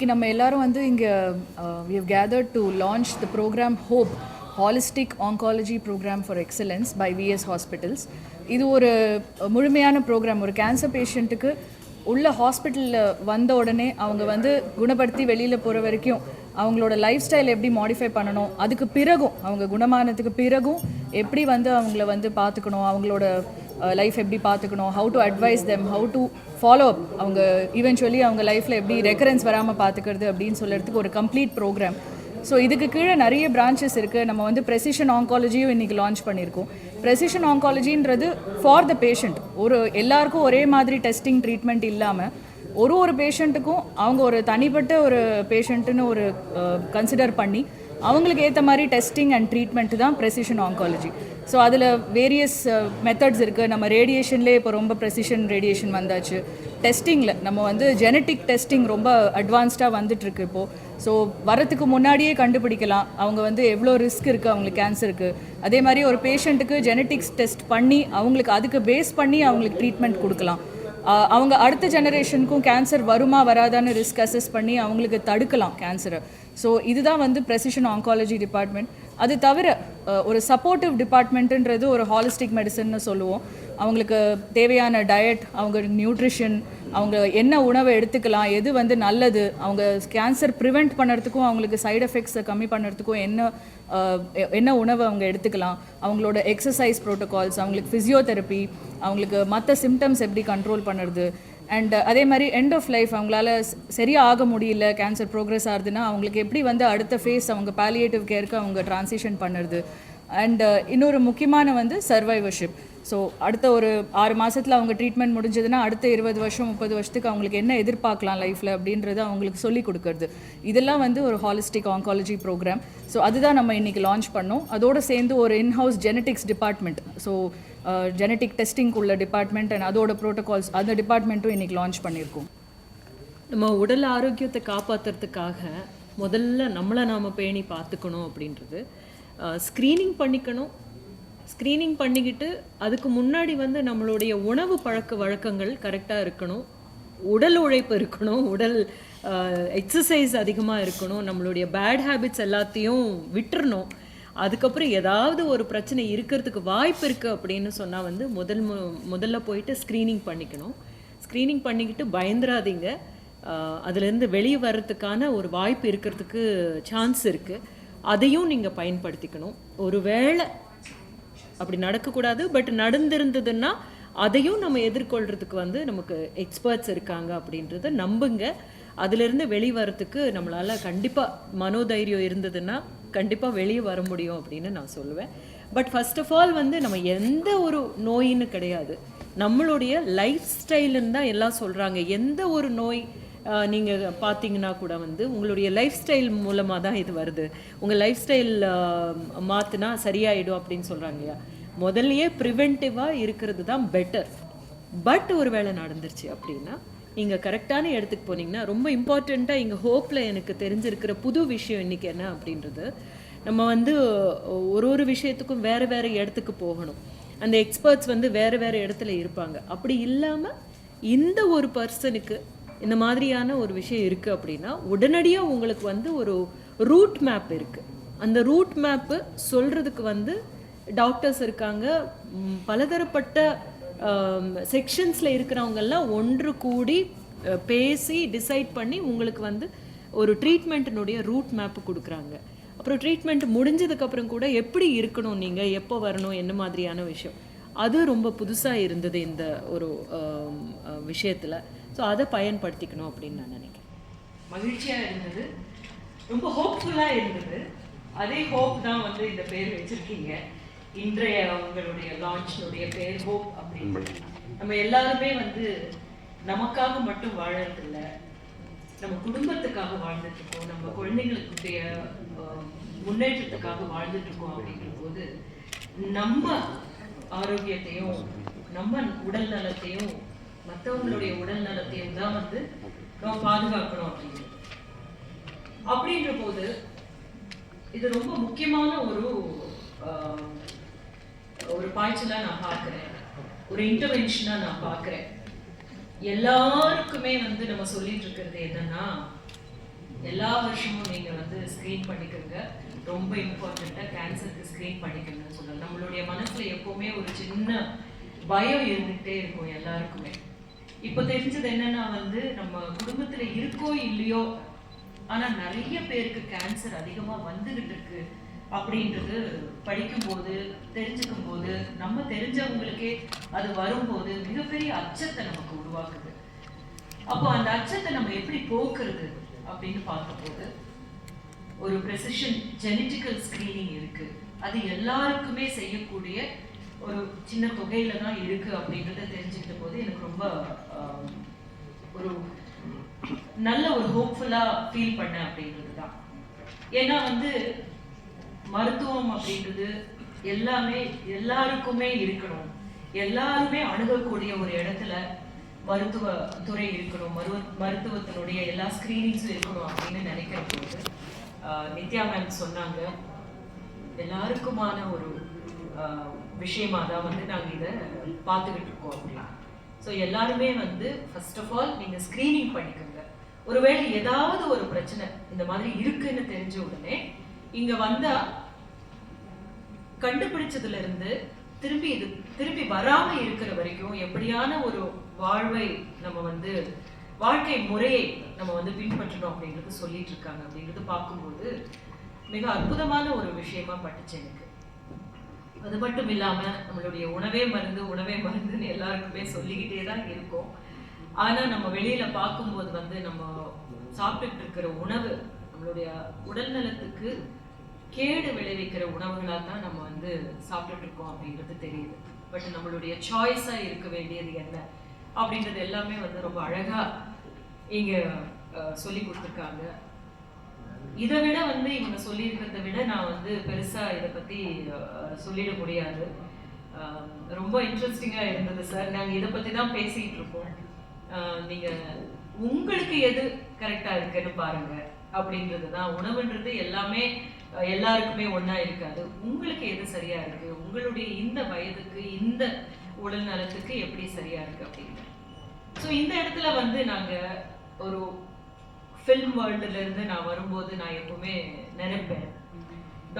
இன்னைக்கு நம்ம எல்லாரும் வந்து இங்கே we have gathered to launch the program HOPE Holistic Oncology Program for Excellence by VS Hospitals. இது ஒரு முழுமையான ப்ரோக்ராம். ஒரு கேன்சர் பேஷண்ட்டுக்கு உள்ள ஹாஸ்பிட்டலில் வந்த உடனே அவங்க வந்து குணப்படுத்தி வெளியில் போகிற வரைக்கும் அவங்களோட லைஃப் ஸ்டைல் எப்படி மாடிஃபை பண்ணணும், அதுக்கு பிறகும் அவங்க குணமானதுக்கு பிறகும் எப்படி வந்து அவங்கள வந்து பார்த்துக்கணும், அவங்களோட லைஃப் எப்படி பார்த்துக்கணும், how to advice them, how to follow up, அவங்க ஈவென்ச்சுவலி அவங்க லைஃப்பில் எப்படி ரெக்கரன்ஸ் வராமல் பார்த்துக்கிறது அப்படின்னு சொல்கிறதுக்கு ஒரு கம்ப்ளீட் ப்ரோக்ராம். ஸோ இதுக்கு கீழே நிறைய பிரான்ச்சஸ் இருக்குது. நம்ம வந்து ப்ரெசிஷன் ஆங்காலஜியும் இன்றைக்கி லான்ச் பண்ணியிருக்கோம். ப்ரெசிஷன் ஆங்காலஜின்றது ஃபார் த பேஷண்ட். ஒரு எல்லாருக்கும் ஒரே மாதிரி டெஸ்டிங் ட்ரீட்மெண்ட் இல்லாமல் ஒரு பேஷண்ட்டுக்கும் அவங்க ஒரு தனிப்பட்ட ஒரு பேஷண்ட்டுன்னு ஒரு கன்சிடர் பண்ணி அவங்களுக்கு ஏற்ற மாதிரி டெஸ்டிங் அண்ட் ட்ரீட்மெண்ட் தான் ப்ரெசிஷன் ஆங்காலஜி. ஸோ அதில் வேரியஸ் மெத்தட்ஸ் இருக்குது. நம்ம ரேடியேஷன்லேயே இப்போ ரொம்ப ப்ரெசிஷன் ரேடியேஷன் வந்தாச்சு. டெஸ்டிங்கில் நம்ம வந்து ஜெனட்டிக் டெஸ்டிங் ரொம்ப அட்வான்ஸ்டாக வந்துட்டுருக்கு இப்போது. ஸோ வரத்துக்கு முன்னாடியே கண்டுபிடிக்கலாம் அவங்க வந்து எவ்வளோ ரிஸ்க் இருக்குது அவங்களுக்கு கேன்சருக்கு. அதே மாதிரி ஒரு பேஷண்ட்டுக்கு ஜெனட்டிக்ஸ் டெஸ்ட் பண்ணி அவங்களுக்கு அதுக்கு பேஸ் பண்ணி அவங்களுக்கு ட்ரீட்மெண்ட் கொடுக்கலாம். அவங்க அடுத்த ஜெனரேஷனுக்கும் கேன்சர் வருமா வராதான்னு ரிஸ்க் அசஸ் பண்ணி அவங்களுக்கு தடுக்கலாம் கேன்சரை. ஸோ இதுதான் வந்து ப்ரெசிஷன் ஆங்காலஜி டிபார்ட்மெண்ட். அது தவிர ஒரு சப்போர்ட்டிவ் டிபார்ட்மெண்ட்டுன்றது ஒரு ஹாலிஸ்டிக் மெடிசன்னு சொல்லுவோம். அவங்களுக்கு தேவையான டயட், அவங்க நியூட்ரிஷன், அவங்க என்ன உணவை எடுத்துக்கலாம், எது வந்து நல்லது, அவங்க கேன்சர் ப்ரிவெண்ட் பண்ணுறதுக்கும் அவங்களுக்கு சைடு எஃபெக்ட்ஸை கம்மி பண்ணுறதுக்கும் என்ன உணவை அவங்க எடுத்துக்கலாம், அவங்களோட எக்ஸசைஸ் ப்ரோட்டோகால்ஸ், அவங்களுக்கு ஃபிசியோதெரப்பி, அவங்களுக்கு மற்ற சிம்டம்ஸ் எப்படி கண்ட்ரோல் பண்ணுறது, அண்ட் அதே மாதிரி எண்ட் ஆஃப் லைஃப் அவங்களால சரியாக ஆக முடியல, கேன்சர் ப்ரோக்ரஸ் ஆகுதுன்னா அவங்களுக்கு எப்படி வந்து அடுத்த ஃபேஸ் அவங்க பாலியேட்டிவ் கேருக்கு அவங்க ட்ரான்சிஷன் பண்ணுறது. அண்ட் இன்னொரு முக்கியமான வந்து சர்வைவர்ஷிப். ஸோ அடுத்த ஒரு 6 மாதத்தில் அவங்க ட்ரீட்மெண்ட் முடிஞ்சதுன்னா அடுத்த 20 வருஷம் 30 வருஷத்துக்கு அவங்களுக்கு என்ன எதிர்பார்க்கலாம் லைஃப்பில் அப்படின்றத அவங்களுக்கு சொல்லிக் கொடுக்கறது. இதெல்லாம் வந்து ஒரு ஹாலிஸ்டிக் ஆங்காலஜி ப்ரோக்ராம். ஸோ அதுதான் நம்ம இன்றைக்கி லான்ச் பண்ணோம். அதோடு சேர்ந்து ஒரு in-house genetics department, so genetic testing உள்ள டிபார்ட்மெண்ட் அண்ட் அதோட ப்ரோட்டோகால்ஸ், அந்த டிபார்ட்மெண்ட்டும் இன்றைக்கி லான்ச் பண்ணியிருக்கோம். நம்ம உடல் ஆரோக்கியத்தை காப்பாற்றுறதுக்காக முதல்ல நம்மளை நாம் பேணி பார்த்துக்கணும் அப்படின்றது. ஸ்க்ரீனிங் பண்ணிக்கணும். ஸ்க்ரீனிங் பண்ணிக்கிட்டு அதுக்கு முன்னாடி வந்து நம்மளுடைய உணவு பழக்க வழக்கங்கள் கரெக்டாக இருக்கணும், உடல் உழைப்பு இருக்கணும், உடல் எக்ஸசைஸ் அதிகமாக இருக்கணும், நம்மளுடைய பேட் ஹேபிட்ஸ் எல்லாத்தையும் விட்டுறணும். அதுக்கப்புறம் ஏதாவது ஒரு பிரச்சனை இருக்கிறதுக்கு வாய்ப்பு இருக்குது அப்படின்னு சொன்னால் வந்து முதல்ல போயிட்டு ஸ்க்ரீனிங் பண்ணிக்கணும். ஸ்க்ரீனிங் பண்ணிக்கிட்டு பயந்துராதீங்க. அதுலேருந்து வெளியே வர்றதுக்கான ஒரு வாய்ப்பு இருக்கிறதுக்கு சான்ஸ் இருக்குது. அதையும் நீங்கள் பயன்படுத்திக்கணும். ஒருவேளை அப்படி நடக்கக்கூடாது, பட் நடந்திருந்ததுன்னா அதையும் நம்ம எதிர்கொள்கிறதுக்கு வந்து நமக்கு எக்ஸ்பர்ட்ஸ் இருக்காங்க அப்படின்றத நம்புங்க. அதிலிருந்து வெளியே வரத்துக்கு நம்மளால் கண்டிப்பாக மனோதைரியம் இருந்ததுன்னா கண்டிப்பாக வெளியே வர முடியும் அப்படின்னு நான் சொல்லுவேன். பட் ஃபர்ஸ்ட் ஆஃப் ஆல் வந்து நம்ம எந்த ஒரு நோயின்னு கிடையாது, நம்மளுடைய லைஃப் ஸ்டைலுன்னு தான் எல்லாம் சொல்கிறாங்க. எந்த ஒரு நோய் நீங்கள் பார்த்தீங்கன்னா கூட வந்து உங்களுடைய லைஃப் ஸ்டைல் மூலமாக தான் இது வருது. உங்கள் லைஃப் ஸ்டைல் மாற்றினா சரியாயிடும் அப்படின்னு சொல்கிறாங்க இல்லையா. முதல்லையே ப்ரிவென்டிவாக இருக்கிறது தான் பெட்டர். பட் ஒரு வேளை நடந்துருச்சு அப்படின்னா நீங்கள் கரெக்டான இடத்துக்கு போனீங்கன்னா ரொம்ப இம்பார்ட்டண்ட்டாக இங்கே ஹோப்பில் எனக்கு தெரிஞ்சிருக்கிற புது விஷயம் இன்றைக்கி என்ன அப்படின்றது, நம்ம வந்து ஒரு விஷயத்துக்கும் வேறு இடத்துக்கு போகணும். அந்த எக்ஸ்பர்ட்ஸ் வந்து வேறு இடத்துல இருப்பாங்க. அப்படி இல்லாமல் இந்த ஒரு பர்சனுக்கு இந்த மாதிரியான ஒரு விஷயம் இருக்குது அப்படின்னா உடனடியாக உங்களுக்கு வந்து ஒரு ரூட் மேப் இருக்குது. அந்த ரூட் மேப்பு சொல்கிறதுக்கு வந்து டாக்டர்ஸ் இருக்காங்க. பலதரப்பட்ட செக்ஷன்ஸில் இருக்கிறவங்கெல்லாம் ஒன்று கூடி பேசி டிசைட் பண்ணி உங்களுக்கு வந்து ஒரு ட்ரீட்மெண்ட்டினுடைய ரூட் மேப்பு கொடுக்குறாங்க. அப்புறம் ட்ரீட்மெண்ட் முடிஞ்சதுக்கப்புறம் கூட எப்படி இருக்கணும், நீங்கள் எப்போ வரணும், என்ன மாதிரியான விஷயம், அது ரொம்ப புதுசாக இருந்தது இந்த ஒரு விஷயத்தில். ஸோ அதை பயன்படுத்திக்கணும் அப்படின்னு நான் நினைக்கிறேன். மகிழ்ச்சியாக இருந்தது, ரொம்ப ஹோப்ஃபுல்லாக இருந்தது. அதே ஹோப் தான் வந்து இந்த பேர் வச்சுருக்கீங்க. இன்றைய உங்களுடைய லான்ச்னுடைய பேர் ஹோப் அப்படின்னு. நம்ம எல்லாருமே வந்து நமக்காக மட்டும் வாழறதில்ல, நம்ம குடும்பத்துக்காக வாழ்ந்துட்டுருக்கோம், நம்ம குழந்தைங்களுக்குடைய முன்னேற்றத்துக்காக வாழ்ந்துட்டுருக்கோம். அப்படிங்கிற போது நம்ம ஆரோக்கியத்தையும் நம்ம உடல் நலத்தையும் மற்றவங்களுடைய உடல் நலத்தையும் தான் வந்து நம்ம பாதுகாக்கணும் அப்படின்ற போது இது ரொம்ப முக்கியமான ஒரு பாய்ச்சலாக நான் பார்க்குறேன், ஒரு இன்டர்வென்ஷனாக நான் பார்க்குறேன். எல்லாருக்குமே வந்து நம்ம சொல்லிட்டு இருக்கிறது என்னன்னா, எல்லா வருஷமும் நீங்கள் வந்து ஸ்க்ரீன் பண்ணிக்கோங்க. ரொம்ப இம்பார்ட்டண்ட்டாக கேன்சருக்கு ஸ்க்ரீன் பண்ணிக்கோங்கன்னு சொல்லலாம். நம்மளுடைய மனசில் எப்போவுமே ஒரு சின்ன பயம் இருந்துகிட்டே இருக்கும் எல்லாருக்குமே. இப்போ தெரிஞ்சது என்னன்னா வந்து நம்ம குடும்பத்தில் இருக்கோ இல்லையோ, ஆனால் நிறைய பேருக்கு கேன்சர் அதிகமாக வந்துகிட்டு இருக்கு அப்படின்றது படிக்கும்போது தெரிஞ்சுக்கும் போது, நம்ம தெரிஞ்சவங்களுக்கே அது வரும்போது மிகப்பெரிய அச்சத்தை நமக்கு உருவாக்குது. அப்போ அந்த அச்சத்தை நம்ம எப்படி போக்குறது அப்படின்னு பார்க்கும்போது ஒரு ப்ரெசிஷன் ஜெனட்டிக்கல் ஸ்கிரீனிங் இருக்கு. அது எல்லாருக்குமே செய்யக்கூடிய ஒரு சின்ன தொகையில தான் இருக்கு அப்படின்றத தெரிஞ்சுக்கிட்ட போது எனக்கு ரொம்ப ஒரு நல்ல ஒரு ஹோப்ஃபுல்லா ஃபீல் பண்ணேன் அப்படின்றது தான். ஏன்னா வந்து மருத்துவம் அப்படின்றது எல்லாமே எல்லாருக்குமே இருக்கணும், எல்லாருமே அணுகக்கூடிய ஒரு இடத்துல மருத்துவ துறை இருக்கணும், மருத்துவத்தினுடைய எல்லா ஸ்கிரீனிங்ஸும் இருக்கணும் அப்படின்னு நினைக்கிற போது நித்யா மேம் சொன்னாங்க, எல்லாருக்குமான ஒரு விஷயமா தான் வந்து நாங்கள் இதை பார்த்துக்கிட்டு இருக்கோம் அப்படின்னு. ஸோ எல்லாருமே வந்து ஃபர்ஸ்ட் ஆஃப் ஆல் நீங்கள் ஸ்க்ரீனிங் பண்ணிக்கோங்க. ஒருவேளை ஏதாவது ஒரு பிரச்சனை இந்த மாதிரி இருக்குன்னு தெரிஞ்ச உடனே இங்கே வந்தால் கண்டுபிடிச்சதுல இருந்து திருப்பி வராம இருக்கிற வரைக்கும் எப்படியான ஒரு வாழ்வை நம்ம வந்து வாழ்க்கை முறையை நம்ம வந்து பின்பற்றணும் அப்படின்றது சொல்லிட்டு இருக்காங்க அப்படின்றது பார்க்கும்போது மிக அற்புதமான ஒரு விஷயமா பட்டுச்சு எனக்கு. அது மட்டும் இல்லாம நம்மளுடைய உணவே மருந்துன்னு எல்லாருக்குமே சொல்லிக்கிட்டே தான் இருக்கும். ஆனா நம்ம வெளியில பார்க்கும்போது வந்து நம்ம சாப்பிட்டுட்டு இருக்கிற உணவு நம்மளுடைய உடல் நலத்துக்கு கேடு விளைவிக்கிற உணவுகளாக தான் நம்ம வந்து சாப்பிட்டுட்டு இருக்கோம் அப்படின்றது தெரியுது. பட் நம்மளுடைய சாய்ஸா இருக்க வேண்டியது என்ன அப்படின்றது எல்லாமே வந்து ரொம்ப அழகா இங்க சொல்லி கொடுத்துருக்காங்க. இதை விட வந்து இவங்க சொல்லியிருக்கிறத விட நான் வந்து பெருசா இதை பத்தி சொல்லிட முடியாது. ரொம்ப இன்ட்ரெஸ்டிங்கா இருந்தது சார். நாங்க இதை பத்தி தான் பேசிட்டு இருக்கோம். நீங்க உங்களுக்கு எது கரெக்டா இருக்குன்னு பாருங்க அப்படின்றது தான். உணவுன்றது எல்லாமே எல்லாருக்குமே ஒண்ணா இருக்காது. உங்களுக்கு எது சரியா இருக்கு, உங்களுடைய இந்த வயதுக்கு இந்த உடல் நலத்துக்கு எப்படி சரியா இருக்கு அப்படின்னு. ஸோ இந்த இடத்துல வந்து நாங்க ஒரு ஃபில்ம் வேர்ல்டுல இருந்து நான் வரும்போது நான் எப்பவுமே நினைப்பேன்,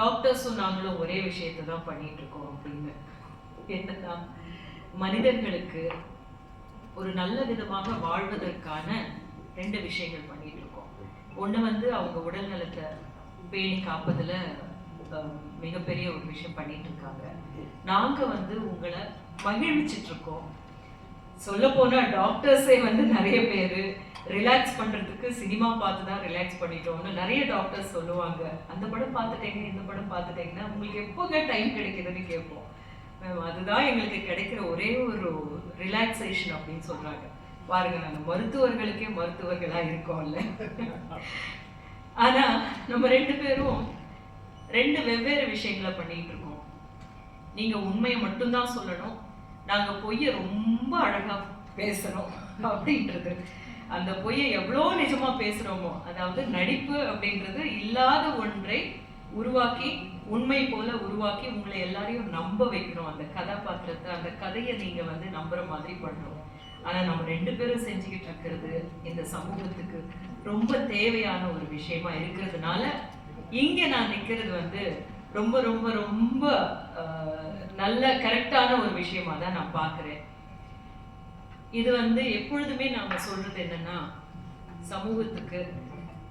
டாக்டர்ஸும் நாங்களும் ஒரே விஷயத்தை தான் பண்ணிட்டு இருக்கோம் அப்படின்னு. என்னன்னா மனிதர்களுக்கு ஒரு நல்ல விதமாக வாழ்வதற்கான 2 விஷயங்கள் பண்ணிட்டு இருக்கோம். ஒண்ணு வந்து அவங்க உடல் நலத்தை பேணி காப்பதுல மிகப்பெரிய ஒரு விஷயம் பண்ணிட்டு இருக்காங்க. நாங்க வந்து உங்களை மகிழ்விச்சிட்டு இருக்கோம். சொல்ல போனா டாக்டர்ஸே வந்து நிறைய பேர் ரிலாக்ஸ் பண்றதுக்கு சினிமா பார்த்து தான் ரிலாக்ஸ் பண்ணிட்டோம்னு நிறைய டாக்டர்ஸ் சொல்லுவாங்க. அந்த படம் பார்த்துட்டேங்க, இந்த படம் பார்த்துட்டேங்கன்னா உங்களுக்கு எப்போங்க டைம் கிடைக்குதுன்னு கேட்போம். மேம் அதுதான் எங்களுக்கு கிடைக்கிற ஒரே ஒரு ரிலாக்ஸேஷன் அப்படின்னு சொல்றாங்க. பாருங்க, நாங்கள் மருத்துவர்களுக்கே மருத்துவர்களா இருக்கோம்ல. ஆனா நம்ம 2 பேரும் 2 வெவ்வேறு விஷயங்களை பண்ணிட்டு இருக்கோம். நீங்க உண்மையை மட்டும்தான் சொல்லணும், நாங்க பொய்யை ரொம்ப அழகா பேசணும் அப்படின்றது. அந்த பொய்யை எவ்வளோ நிஜமா பேசுறோமோ, அதாவது நடிப்பு அப்படின்றது இல்லாத ஒன்றை உருவாக்கி உண்மை போல உருவாக்கி உங்களை எல்லாரையும் நம்ப வைக்கணும். அந்த கதாபாத்திரத்தை, அந்த கதையை நீங்க வந்து நம்புற மாதிரி பண்ணணும். ஆனா நம்ம 2 பேரும் செஞ்சுக்கிட்டு இருக்கிறது இந்த சமூகத்துக்கு ரொம்ப தேவையான ஒரு விஷயமா இருக்கிறதுனால இங்க நான் நிக்கிறது வந்து ரொம்ப ரொம்ப ரொம்ப நல்ல கரெக்டான ஒரு விஷயமா தான் நான் பார்க்கிறேன். இது வந்து எப்பொழுதுமே நாம சொல்றது என்னன்னா, சமூகத்துக்கு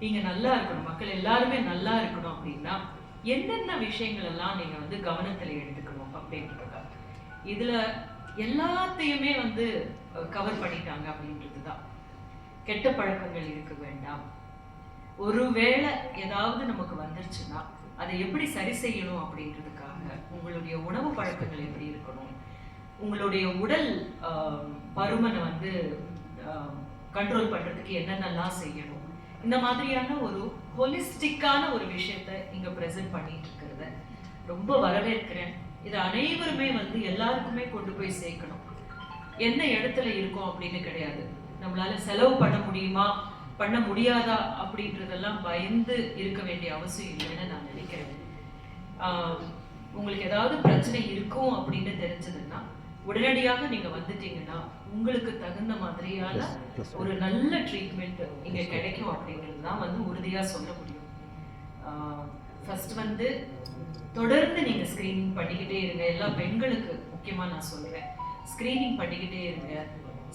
நீங்க நல்லா இருக்கணும், மக்கள் எல்லாருமே நல்லா இருக்கணும் அப்படின்னா என்னென்ன விஷயங்கள் எல்லாம் நீங்க வந்து கவனத்துல எடுத்துக்கணும் அப்படின்றதுதான். இதுல எல்லாத்தையுமே வந்து கவர் பண்ணிட்டாங்க அப்படின்றதுதான். கெட்ட பழக்கங்கள் இருக்க வேண்டாம். ஒருவேளை ஏதாவது நமக்கு வந்துருச்சுன்னா அதை எப்படி சரி செய்யணும் அப்படின்றதுக்காக உங்களுடைய உணவு பழக்கங்கள் எப்படி இருக்கணும், உங்களுடைய உடல் பருமனை வந்து கண்ட்ரோல் பண்றதுக்கு என்னென்னலாம் செய்யணும், இந்த மாதிரியான ஒரு ஹோலிஸ்டிக்கான ஒரு விஷயத்த இங்க ப்ரெசென்ட் பண்ணிட்டு இருக்கிறத ரொம்ப வரவேற்கிறேன். இது அனைவருமே வந்து எல்லாருக்குமே கொண்டு போய் சேர்க்கணும். என்ன இடத்துல இருக்கோம் அப்படின்னு கிடையாது, நம்மளால செலவு பண்ண முடியுமா பண்ண முடியாதா அப்படின்றதெல்லாம் பயந்து இருக்க வேண்டிய அவசியம் இல்லைன்னு நான் நினைக்கிறேன். உங்களுக்கு ஏதாவது பிரச்சனை இருக்கும் அப்படின்னு தெரிஞ்சதுன்னா உடனடியாக நீங்க வந்துட்டீங்கன்னா உங்களுக்கு தகுந்த மாதிரியான ஒரு நல்ல ட்ரீட்மெண்ட் இங்க கிடைக்கும் அப்படிங்கிறது தான் வந்து உறுதியா சொல்ல முடியும். ஃபர்ஸ்ட் வந்து தொடர்ந்து நீங்க ஸ்கிரீனிங் பண்ணிக்கிட்டே இருங்க. எல்லா பெண்களுக்கு முக்கியமா நான் சொல்லுவேன், ஸ்கிரீனிங் பண்ணிக்கிட்டே இருங்க.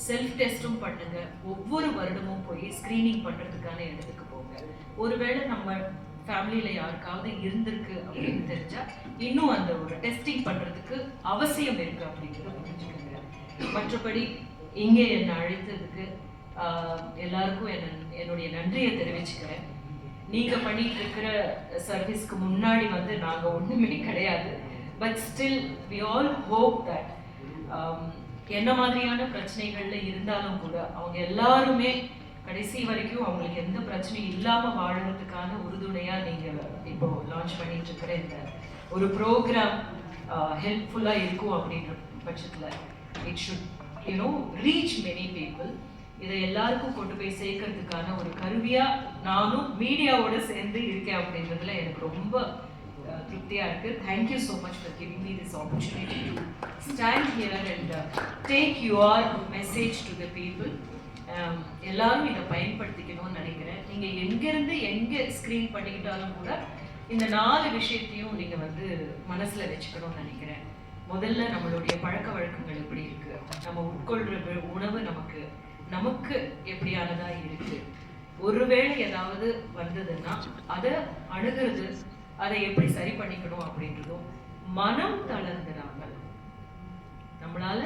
செல்ஃப் டெஸ்டும் பண்ணுங்க. ஒவ்வொரு வருடமும் போய் ஸ்கிரீனிங் பண்றதுக்கான இடத்துக்கு போங்க. ஒருவேளை நம்ம ஃபேமிலியில யாருக்காவது இருந்திருக்கு அப்படின்னு தெரிஞ்சா இன்னும் அந்த ஒரு டெஸ்டிங் பண்றதுக்கு அவசியம் இருக்கு அப்படிங்கிறத புரிஞ்சுக்கோங்க. மற்றபடி இங்கே என்னை அழைத்ததுக்கு எல்லாருக்கும் என்னுடைய நன்றியை தெரிவிச்சுக்கிறேன். நீங்க பண்ணிட்டு இருக்கிற சர்வீஸ்க்கு முன்னாடி வந்து நாங்க ஒண்ணுமே கிடையாது. But still we all hope that என்ன மாதிரியான பிரச்சனைகள்ல இருந்தாலும் கூட அவங்க எல்லாருமே கடைசி வரைக்கும் அவங்களுக்கு எந்த பிரச்சனையும் இல்லாம வாழறதுக்கான உறுதுணையா நீங்க இப்போ லான்ச் பண்ணிட்டு இருக்கிற இந்த ஒரு ப்ரோக்ராம் ஹெல்ப்ஃபுல்லா இருக்கும் அப்படின்ற பட்சத்துல it should you know reach many people. இதை எல்லாருக்கும் கொண்டு போய் சேர்க்கறதுக்கான ஒரு கருவியா நானும் மீடியாவோட சேர்ந்து இருக்கேன் அப்படின்றதுல எனக்கு ரொம்ப திருப்தியா இருக்கு. Thank you so much for giving me this opportunity to stand here and take your message to the people. எல்லாரும் இதை பயன்படுத்திக்கணும்னு நினைக்கிறேன். நீங்க எங்கிருந்து எங்க ஸ்கிரீன் பண்ணிக்கிட்டாலும் கூட இந்த 4 விஷயத்தையும் நீங்க வந்து மனசுல வச்சுக்கணும்னு நினைக்கிறேன். முதல்ல நம்மளுடைய பழக்க வழக்கங்கள் எப்படி இருக்கு, நம்ம உட்கொள்ற உணவு நமக்கு எப்படியானதா இருக்கு, ஒருவேளை ஏதாவது வந்ததுன்னா அதை அணுகிறது, அதை எப்படி சரி பண்ணிக்கணும் அப்படின்றதும் மனம் தளர்ந்துடாமல் நம்மளால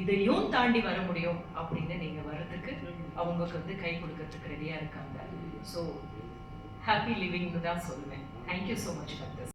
இதையும் தாண்டி வர முடியும் அப்படின்னு நீங்க வர்றதுக்கு அவங்களுக்கு வந்து கை கொடுக்கறதுக்கு ரெடியா இருக்காங்க. ஸோ ஹாப்பி லிவிங்னு தான் சொல்லுவேன். Thank you so much for this.